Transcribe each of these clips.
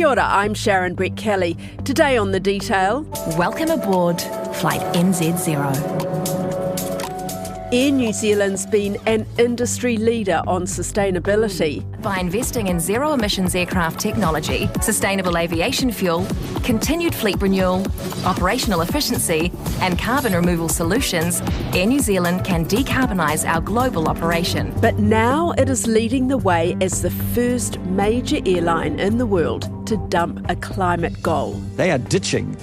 Kia ora, I'm Sharon Brett-Kelly. Today on The Detail. Welcome aboard Flight NZ0. Air New Zealand's been an industry leader on sustainability. By investing in zero-emissions aircraft technology, sustainable aviation fuel, continued fleet renewal, operational efficiency and carbon removal solutions, Air New Zealand can decarbonise our global operation. But now it is leading the way as the first major airline in the world to dump a climate goal. They are ditching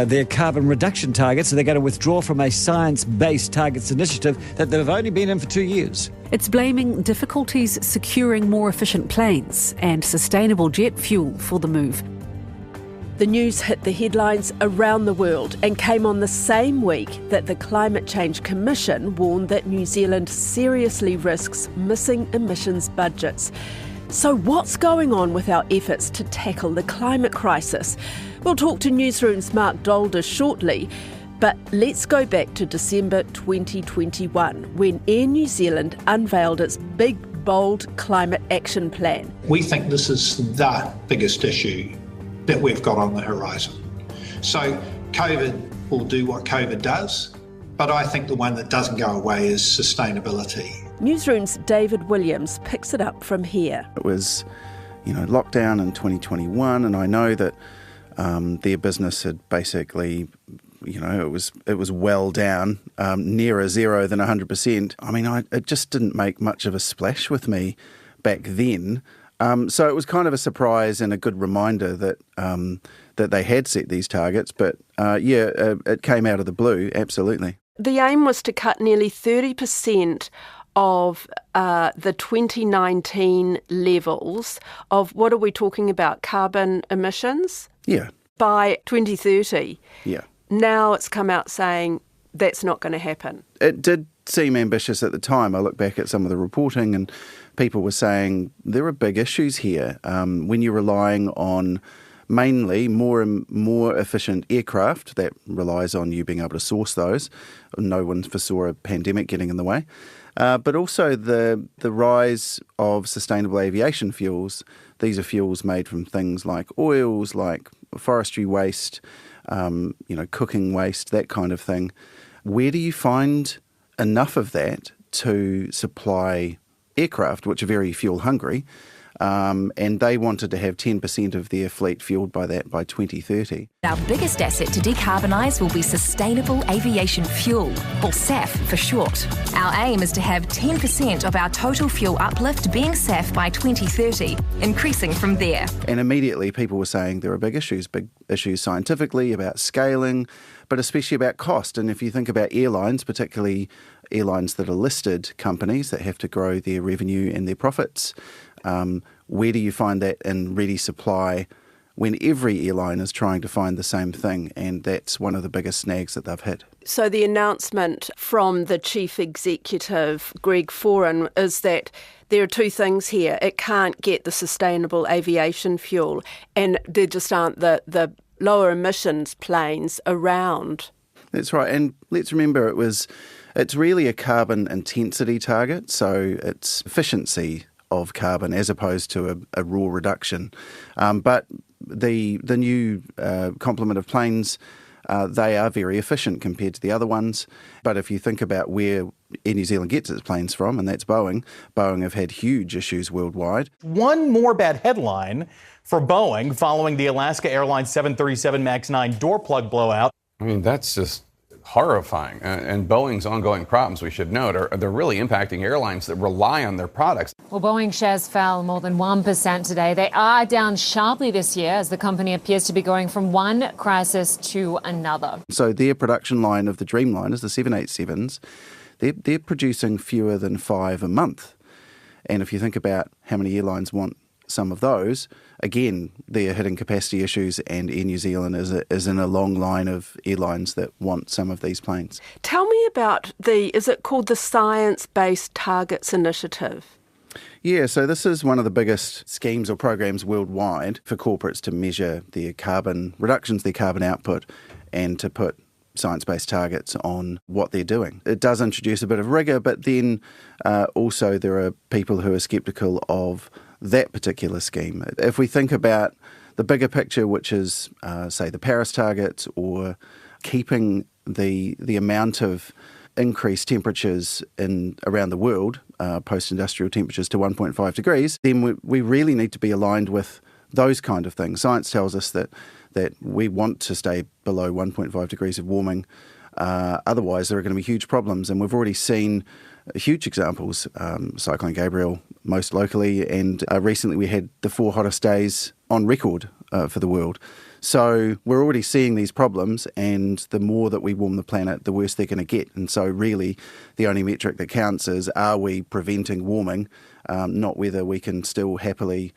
their carbon reduction targets, and they're going to withdraw from a science-based targets initiative that they've only been in for 2 years. It's blaming difficulties securing more efficient planes and sustainable jet fuel for the move. The news hit the headlines around the world and came on the same week that the Climate Change Commission warned that New Zealand seriously risks missing emissions budgets. So what's going on with our efforts to tackle the climate crisis? We'll talk to Newsroom's Mark Dolder shortly, but let's go back to December 2021 when Air New Zealand unveiled its big, bold climate action plan. We think this is the biggest issue that we've got on the horizon. So COVID will do what COVID does, but I think the one that doesn't go away is sustainability. Newsroom's David Williams picks it up from here. It was, lockdown in 2021, and I know that their business had basically, it was well down, nearer zero than 100%. I mean, it just didn't make much of a splash with me back then. So it was kind of a surprise and a good reminder that that they had set these targets. But it came out of the blue, absolutely. The aim was to cut nearly 30% of the 2019 levels of, what are we talking about, carbon emissions? Yeah. By 2030. Yeah. Now it's come out saying that's not going to happen. It did seem ambitious at the time. I look back at some of the reporting and people were saying there are big issues here. When you're relying on mainly more and more efficient aircraft, that relies on you being able to source those. No one foresaw a pandemic getting in the way. But also the rise of sustainable aviation fuels. These are fuels made from things like oils, like forestry waste, cooking waste, that kind of thing. Where do you find enough of that to supply aircraft, which are very fuel hungry? And they wanted to have 10% of their fleet fuelled by that by 2030. Our biggest asset to decarbonise will be sustainable aviation fuel, or SAF for short. Our aim is to have 10% of our total fuel uplift being SAF by 2030, increasing from there. And immediately people were saying there are big issues scientifically about scaling, but especially about cost. And if you think about airlines, particularly airlines that are listed companies that have to grow their revenue and their profits, where do you find that in ready supply when every airline is trying to find the same thing? And that's one of the biggest snags that they've hit. So the announcement from the chief executive, Greg Foran, is that there are two things here. It can't get the sustainable aviation fuel, and there just aren't the lower emissions planes around. That's right. And let's remember it's really a carbon intensity target, so it's efficiency of carbon as opposed to a raw reduction. But the new complement of planes, they are very efficient compared to the other ones. But if you think about where Air New Zealand gets its planes from, and that's Boeing, Boeing have had huge issues worldwide. One more bad headline for Boeing following the Alaska Airlines 737 MAX 9 door plug blowout. I mean, that's just horrifying. And Boeing's ongoing problems, we should note, they're really impacting airlines that rely on their products. Well, Boeing shares fell more than 1% today. They are down sharply this year as the company appears to be going from one crisis to another. So their production line of the Dreamliners, the 787s, they're producing fewer than 5 a month. And if you think about how many airlines want some of those, again, they're hitting capacity issues, and Air New Zealand is in a long line of airlines that want some of these planes. Tell me about is it called the Science-Based Targets Initiative? Yeah, so this is one of the biggest schemes or programs worldwide for corporates to measure their carbon reductions, their carbon output, and to put science-based targets on what they're doing. It does introduce a bit of rigour, but then also there are people who are sceptical of that particular scheme. If we think about the bigger picture, which is, say, the Paris targets, or keeping the amount of increased temperatures around the world, post-industrial temperatures, to 1.5 degrees, then we really need to be aligned with those kind of things. Science tells us that we want to stay below 1.5 degrees of warming. Otherwise, there are going to be huge problems, and we've already seen huge examples. Cyclone Gabriel, most locally, and recently we had the 4 hottest days on record for the world. So we're already seeing these problems, and the more that we warm the planet, the worse they're going to get. And so really the only metric that counts is, are we preventing warming, not whether we can still happily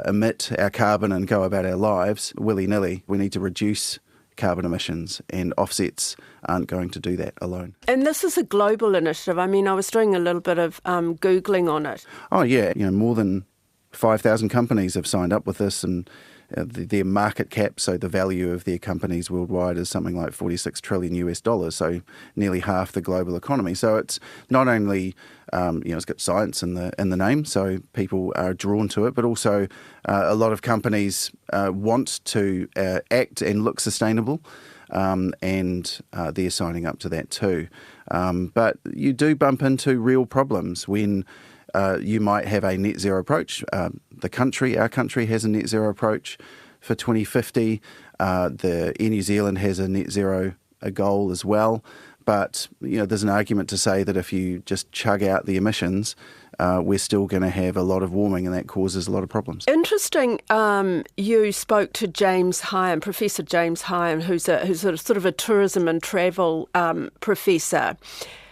emit our carbon and go about our lives willy-nilly. We need to reduce carbon emissions, and offsets aren't going to do that alone. And this is a global initiative. I mean, I was doing a little bit of Googling on it. Oh yeah, more than 5,000 companies have signed up with this, and their market cap, so the value of their companies worldwide, is something like $46 trillion, so nearly half the global economy. So it's not only it's got science in the name, so people are drawn to it, but also a lot of companies want to act and look sustainable, and they're signing up to that too. But you do bump into real problems when you might have a net zero approach. Our country has a net zero approach for 2050. Air New Zealand has a net zero goal as well. But there's an argument to say that if you just chug out the emissions, we're still going to have a lot of warming, and that causes a lot of problems. Interesting. You spoke to James Hyam, Professor James Hyam, who's sort of a tourism and travel professor,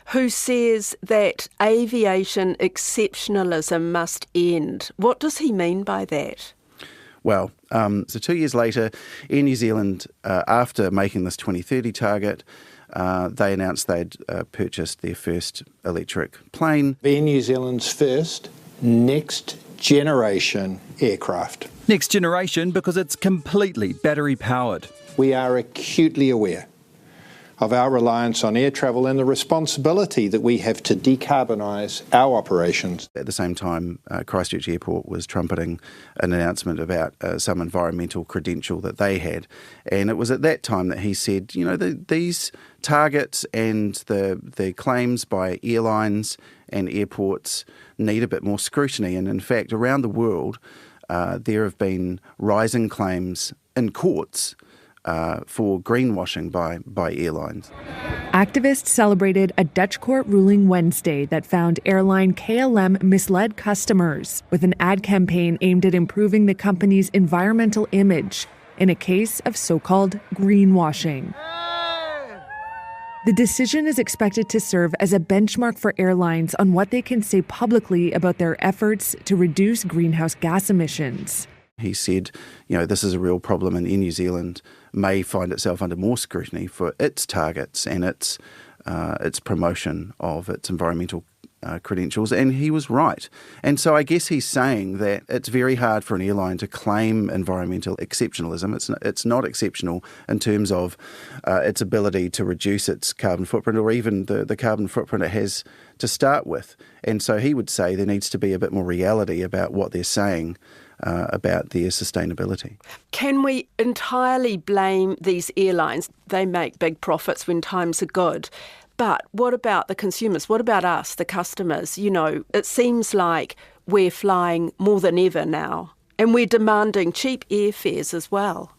who says that aviation exceptionalism must end. What does he mean by that? Well, so 2 years later, Air New Zealand, after making this 2030 target, they announced they'd purchased their first electric plane. Air New Zealand's first next generation aircraft. Next generation because it's completely battery powered. We are acutely aware of our reliance on air travel and the responsibility that we have to decarbonise our operations. At the same time, Christchurch Airport was trumpeting an announcement about some environmental credential that they had. And it was at that time that he said, these targets and the claims by airlines and airports need a bit more scrutiny. And in fact, around the world, there have been rising claims in courts for greenwashing by airlines. Activists celebrated a Dutch court ruling Wednesday that found airline KLM misled customers with an ad campaign aimed at improving the company's environmental image in a case of so-called greenwashing. The decision is expected to serve as a benchmark for airlines on what they can say publicly about their efforts to reduce greenhouse gas emissions. He said, this is a real problem, and Air New Zealand may find itself under more scrutiny for its targets and its promotion of its environmental credentials, and he was right. And so I guess he's saying that it's very hard for an airline to claim environmental exceptionalism. It's not exceptional in terms of its ability to reduce its carbon footprint, or even the carbon footprint it has to start with. And so he would say there needs to be a bit more reality about what they're saying about their sustainability. Can we entirely blame these airlines? They make big profits when times are good. But what about the consumers? What about us, the customers? It seems like we're flying more than ever now, and we're demanding cheap airfares as well.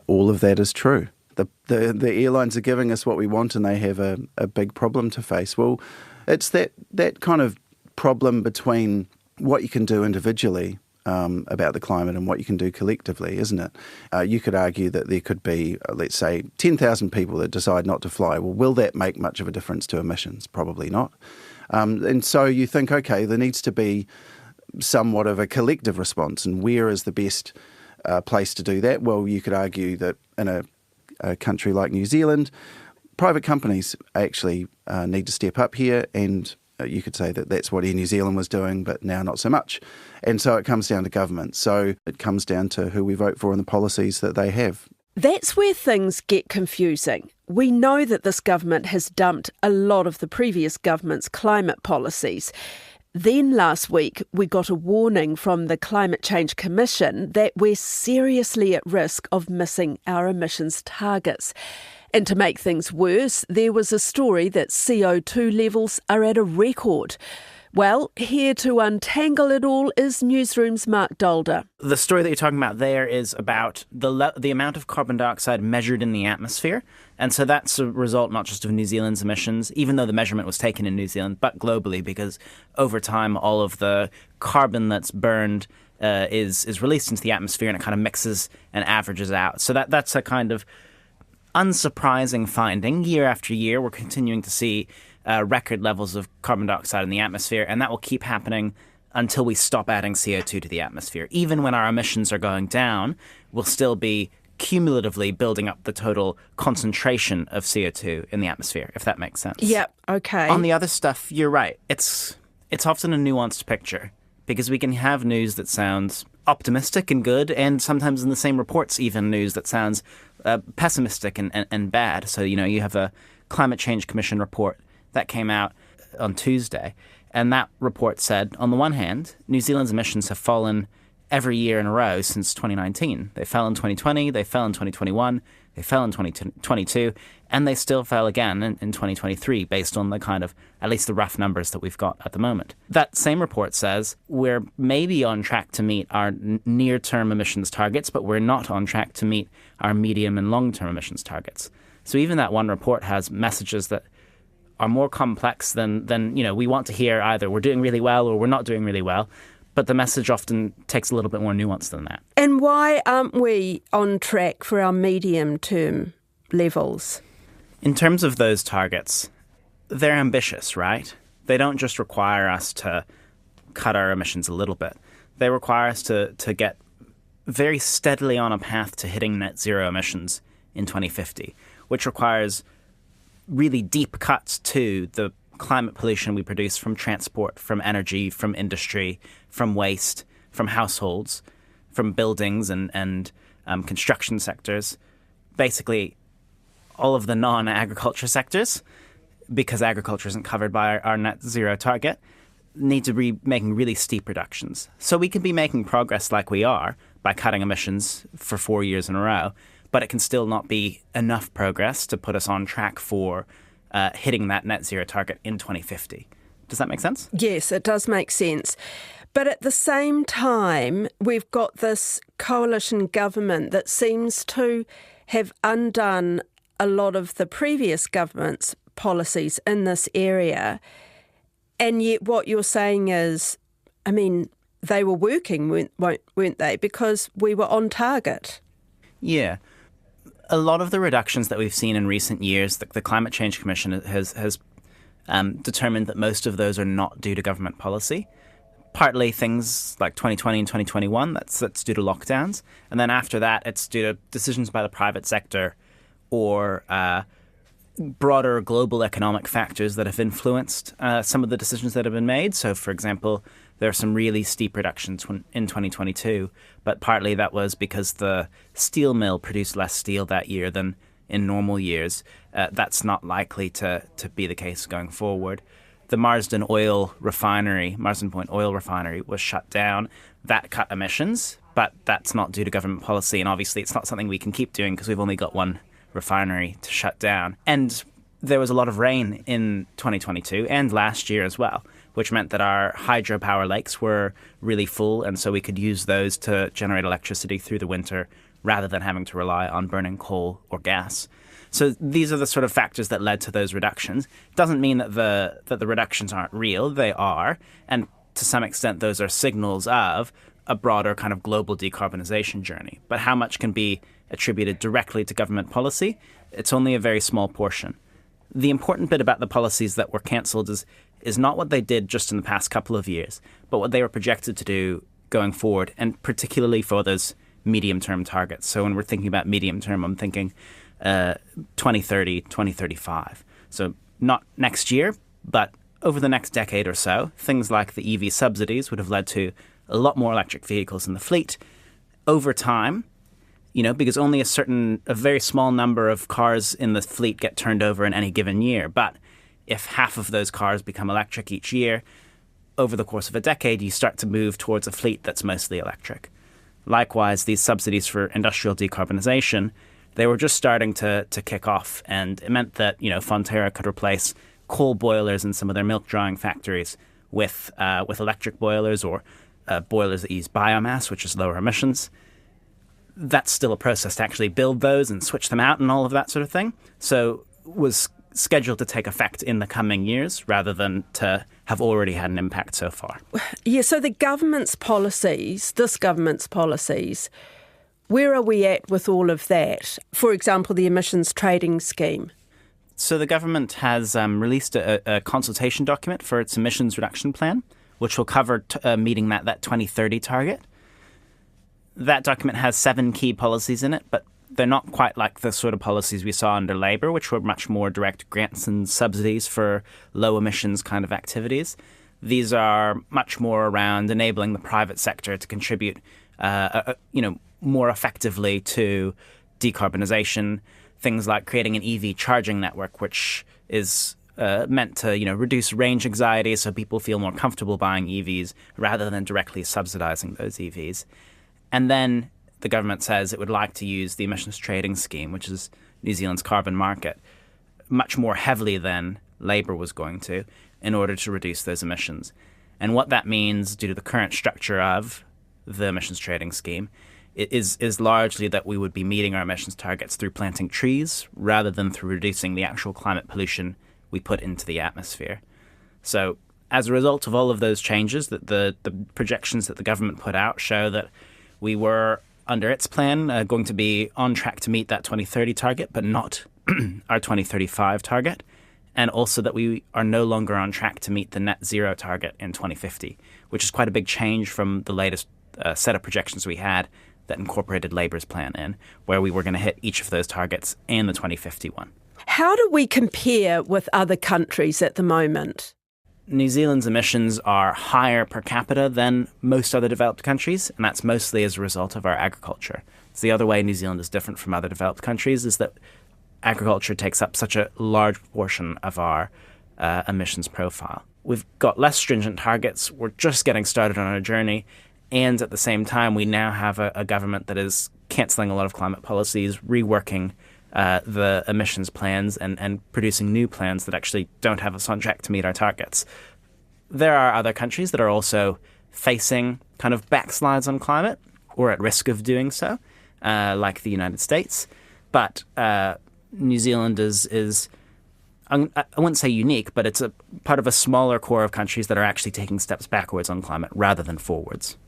All of that is true. The airlines are giving us what we want, and they have a big problem to face. Well, it's that kind of problem between what you can do individually about the climate and what you can do collectively, isn't it? You could argue that there could be, let's say, 10,000 people that decide not to fly. Well, will that make much of a difference to emissions? Probably not. And so you think, okay, there needs to be somewhat of a collective response, and where is the best place to do that? Well, you could argue that in a country like New Zealand, private companies actually need to step up here, and you could say that that's what Air New Zealand was doing, but now not so much. And so it comes down to government. So it comes down to who we vote for and the policies that they have. That's where things get confusing. We know that this government has dumped a lot of the previous government's climate policies. Then last week, we got a warning from the Climate Change Commission that we're seriously at risk of missing our emissions targets. And to make things worse, there was a story that CO2 levels are at a record. Well, here to untangle it all is Newsroom's Mark Dolder. The story that you're talking about there is about the amount of carbon dioxide measured in the atmosphere. And so that's a result not just of New Zealand's emissions, even though the measurement was taken in New Zealand, but globally, because over time all of the carbon that's burned is released into the atmosphere and it kind of mixes and averages out. So that's a kind of unsurprising finding. Year after year, we're continuing to see record levels of carbon dioxide in the atmosphere, and that will keep happening until we stop adding CO2 to the atmosphere. Even when our emissions are going down, we'll still be cumulatively building up the total concentration of CO2 in the atmosphere, if that makes sense. Yep, okay. On the other stuff, you're right. It's often a nuanced picture, because we can have news that sounds optimistic and good, and sometimes in the same reports even news that sounds pessimistic and bad. So, you have a Climate Change Commission report that came out on Tuesday, and that report said, on the one hand, New Zealand's emissions have fallen every year in a row since 2019. They fell in 2020, they fell in 2021, they fell in 2022, and they still fell again in 2023, based on the kind of, at least the rough numbers that we've got at the moment. That same report says we're maybe on track to meet our near-term emissions targets, but we're not on track to meet our medium and long-term emissions targets. So even that one report has messages that are more complex than we want to hear either we're doing really well or we're not doing really well. But the message often takes a little bit more nuance than that. And why aren't we on track for our medium-term levels? In terms of those targets, they're ambitious, right? They don't just require us to cut our emissions a little bit. They require us to get very steadily on a path to hitting net zero emissions in 2050, which requires really deep cuts to the climate pollution we produce from transport, from energy, from industry, from waste, from households, from buildings and construction sectors. Basically, all of the non-agriculture sectors, because agriculture isn't covered by our net zero target, need to be making really steep reductions. So we can be making progress like we are by cutting emissions for 4 years in a row, but it can still not be enough progress to put us on track for hitting that net zero target in 2050. Does that make sense? Yes, it does make sense. But at the same time, we've got this coalition government that seems to have undone a lot of the previous government's policies in this area. And yet what you're saying is, they were working, weren't they? Because we were on target. Yeah. A lot of the reductions that we've seen in recent years, the Climate Change Commission has determined that most of those are not due to government policy. Partly things like 2020 and 2021, that's due to lockdowns. And then after that, it's due to decisions by the private sector or broader global economic factors that have influenced some of the decisions that have been made. So, for example, there are some really steep reductions in 2022, but partly that was because the steel mill produced less steel that year than in normal years. That's not likely to be the case going forward. The Marsden Point oil refinery was shut down. That cut emissions, but that's not due to government policy. And obviously it's not something we can keep doing because we've only got one refinery to shut down. And there was a lot of rain in 2022 and last year as well, which meant that our hydropower lakes were really full, and so we could use those to generate electricity through the winter rather than having to rely on burning coal or gas. So these are the sort of factors that led to those reductions. It doesn't mean that the reductions aren't real. They are, and to some extent those are signals of a broader kind of global decarbonization journey. But how much can be attributed directly to government policy? It's only a very small portion. The important bit about the policies that were cancelled is not what they did just in the past couple of years, but what they were projected to do going forward, and particularly for those medium-term targets. So when we're thinking about medium-term, I'm thinking 2030, 2035. So not next year, but over the next decade or so. Things like the EV subsidies would have led to a lot more electric vehicles in the fleet. Over time, because only a very small number of cars in the fleet get turned over in any given year. But if half of those cars become electric each year, over the course of a decade, you start to move towards a fleet that's mostly electric. Likewise, these subsidies for industrial decarbonisation, they were just starting to kick off, and it meant that, Fonterra could replace coal boilers in some of their milk drying factories with electric boilers or boilers that use biomass, which is lower emissions. That's still a process to actually build those and switch them out and all of that sort of thing. So was scheduled to take effect in the coming years rather than to have already had an impact so far. Yeah, so this government's policies, where are we at with all of that? For example, the emissions trading scheme. So the government has released a consultation document for its emissions reduction plan, which will cover meeting that 2030 target. That document has 7 key policies in it, but they're not quite like the sort of policies we saw under Labour, which were much more direct grants and subsidies for low emissions kind of activities. These are much more around enabling the private sector to contribute, more effectively to decarbonisation. Things like creating an EV charging network, which is meant to, reduce range anxiety so people feel more comfortable buying EVs rather than directly subsidising those EVs. And then the government says it would like to use the emissions trading scheme, which is New Zealand's carbon market, much more heavily than Labour was going to in order to reduce those emissions. And what that means, due to the current structure of the emissions trading scheme, is largely that we would be meeting our emissions targets through planting trees rather than through reducing the actual climate pollution we put into the atmosphere. So as a result of all of those changes, that the projections that the government put out show that we were, under its plan, going to be on track to meet that 2030 target, but not our 2035 target, and also that we are no longer on track to meet the net zero target in 2050, which is quite a big change from the latest set of projections we had that incorporated Labour's plan in, where we were going to hit each of those targets and the 2050 one. How do we compare with other countries at the moment? New Zealand's emissions are higher per capita than most other developed countries, and that's mostly as a result of our agriculture. It's the other way New Zealand is different from other developed countries is that agriculture takes up such a large proportion of our emissions profile. We've got less stringent targets, we're just getting started on our journey, and at the same time we now have a government that is cancelling a lot of climate policies, reworking the emissions plans and producing new plans that actually don't have us on track to meet our targets. There are other countries that are also facing kind of backslides on climate or at risk of doing so, like the United States. But New Zealand is I wouldn't say unique, but it's a part of a smaller core of countries that are actually taking steps backwards on climate rather than forwards.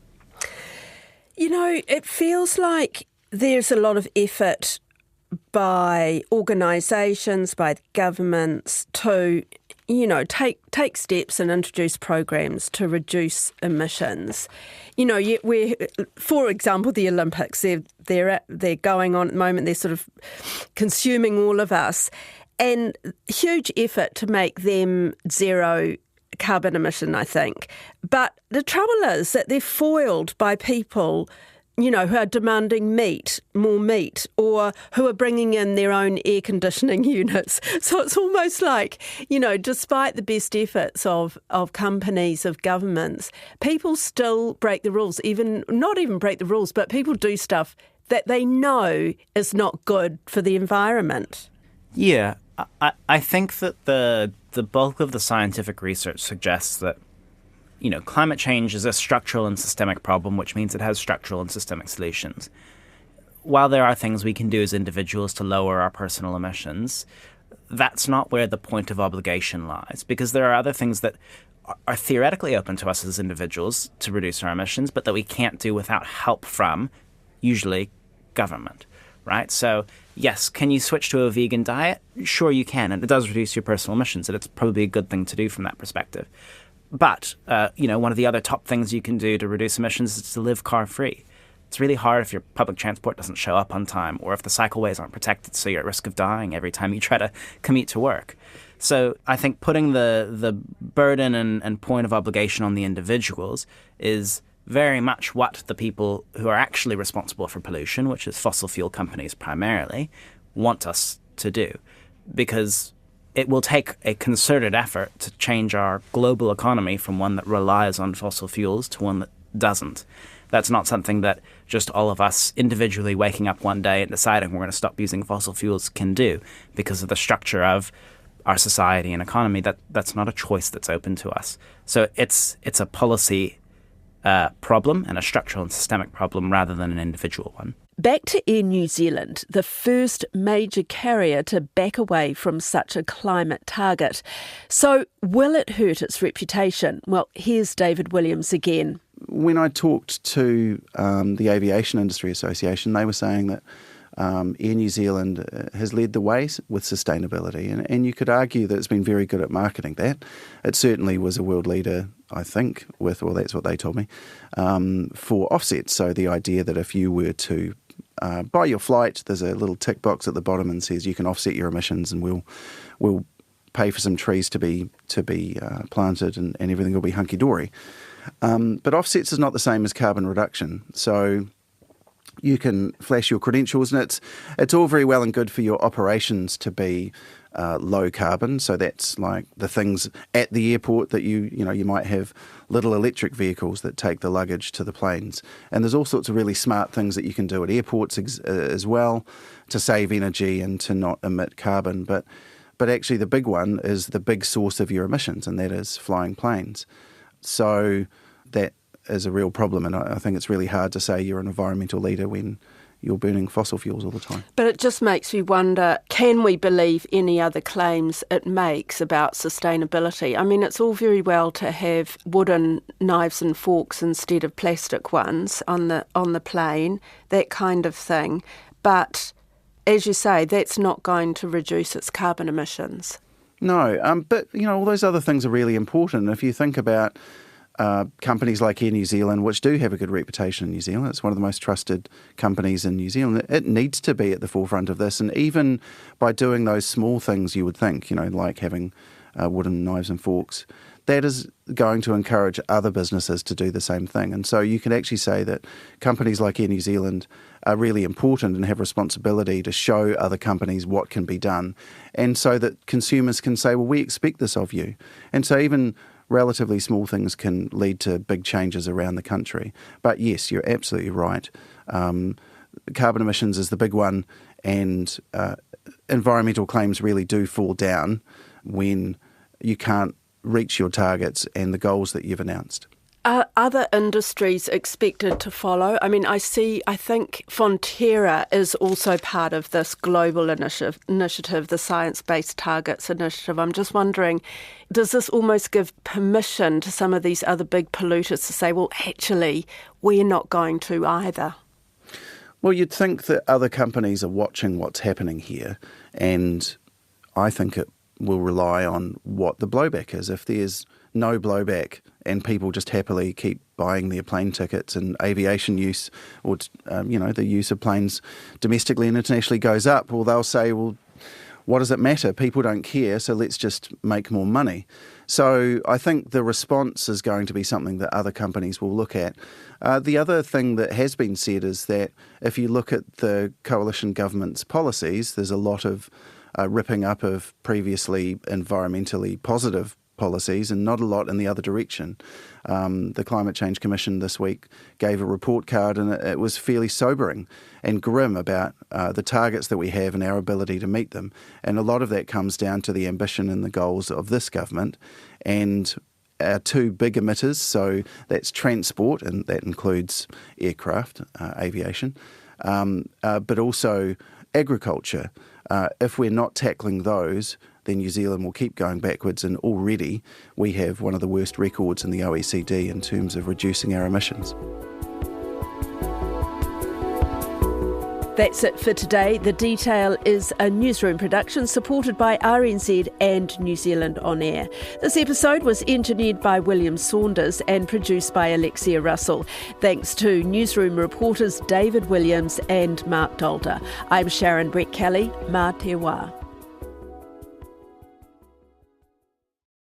It feels like there's a lot of effort by organisations, by governments to, take steps and introduce programs to reduce emissions. For example, the Olympics, they're going on at the moment. They're sort of consuming all of us, and huge effort to make them zero carbon emission, I think. But the trouble is that they're foiled by people who are demanding more meat, or who are bringing in their own air conditioning units. So it's almost like, despite the best efforts of companies, of governments, people still break the rules, not even break the rules, but people do stuff that they know is not good for the environment. Yeah, I think that the bulk of the scientific research suggests that climate change is a structural and systemic problem, which means it has structural and systemic solutions. While there are things we can do as individuals to lower our personal emissions, that's not where the point of obligation lies, because there are other things that are theoretically open to us as individuals to reduce our emissions, but that we can't do without help from, usually, government, right? So, yes, can you switch to a vegan diet? Sure you can, and it does reduce your personal emissions, and it's probably a good thing to do from that perspective. But, one of the other top things you can do to reduce emissions is to live car-free. It's really hard if your public transport doesn't show up on time, or if the cycleways aren't protected, so you're at risk of dying every time you try to commute to work. So I think putting the burden and point of obligation on the individuals is very much what the people who are actually responsible for pollution, which is fossil fuel companies primarily, want us to do. Because it will take a concerted effort to change our global economy from one that relies on fossil fuels to one that doesn't. That's not something that just all of us individually waking up one day and deciding we're going to stop using fossil fuels can do, because of the structure of our society and economy. That's not a choice that's open to us. So it's a policy problem and a structural and systemic problem rather than an individual one. Back to Air New Zealand, the first major carrier to back away from such a climate target. So will it hurt its reputation? Well, here's David Williams again. When I talked to the Aviation Industry Association, they were saying that Air New Zealand has led the way with sustainability, and you could argue that it's been very good at marketing that. It certainly was a world leader, I think, that's what they told me, for offsets. So the idea that if you were to buy your flight, there's a little tick box at the bottom and says you can offset your emissions, and we'll pay for some trees to be planted, and everything will be hunky-dory. But offsets is not the same as carbon reduction. So you can flash your credentials, and it's all very well and good for your operations to be low carbon. So that's like the things at the airport that you might have little electric vehicles that take the luggage to the planes. And there's all sorts of really smart things that you can do at airports as well to save energy and to not emit carbon. But actually the big one is the big source of your emissions, and that is flying planes. So that is a real problem, and I think it's really hard to say you're an environmental leader when you're burning fossil fuels all the time. But it just makes me wonder, can we believe any other claims it makes about sustainability? I mean, it's all very well to have wooden knives and forks instead of plastic ones on the plane, that kind of thing. But as you say, that's not going to reduce its carbon emissions. No, but all those other things are really important. If you think about companies like Air New Zealand, which do have a good reputation in New Zealand, it's one of the most trusted companies in New Zealand. It needs to be at the forefront of this, and even by doing those small things, you would think, like having wooden knives and forks, that is going to encourage other businesses to do the same thing. And so you can actually say that companies like Air New Zealand are really important and have responsibility to show other companies what can be done, and so that consumers can say, well, we expect this of you. And so even relatively small things can lead to big changes around the country. But yes, you're absolutely right. Carbon emissions is the big one, and environmental claims really do fall down when you can't reach your targets and the goals that you've announced. Are other industries expected to follow? I mean, I think Fonterra is also part of this global initiative, the Science-Based Targets Initiative. I'm just wondering, does this almost give permission to some of these other big polluters to say, well, actually, we're not going to either? Well, you'd think that other companies are watching what's happening here, and I think it will rely on what the blowback is. If there's no blowback and people just happily keep buying their plane tickets and aviation use, or the use of planes domestically and internationally goes up, well, they'll say, well, what does it matter? People don't care, so let's just make more money. So I think the response is going to be something that other companies will look at. The other thing that has been said is that if you look at the coalition government's policies, there's a lot of ripping up of previously environmentally positive policies and not a lot in the other direction. The Climate Change Commission this week gave a report card, and it was fairly sobering and grim about the targets that we have and our ability to meet them. And a lot of that comes down to the ambition and the goals of this government and our two big emitters, so that's transport, and that includes aircraft, aviation, but also agriculture. If we're not tackling those, then New Zealand will keep going backwards, and already we have one of the worst records in the OECD in terms of reducing our emissions. That's it for today. The Detail is a newsroom production supported by RNZ and New Zealand On Air. This episode was engineered by William Saunders and produced by Alexia Russell. Thanks to newsroom reporters David Williams and Mark Dolder. I'm Sharon Brett Kelly. Mā te wā.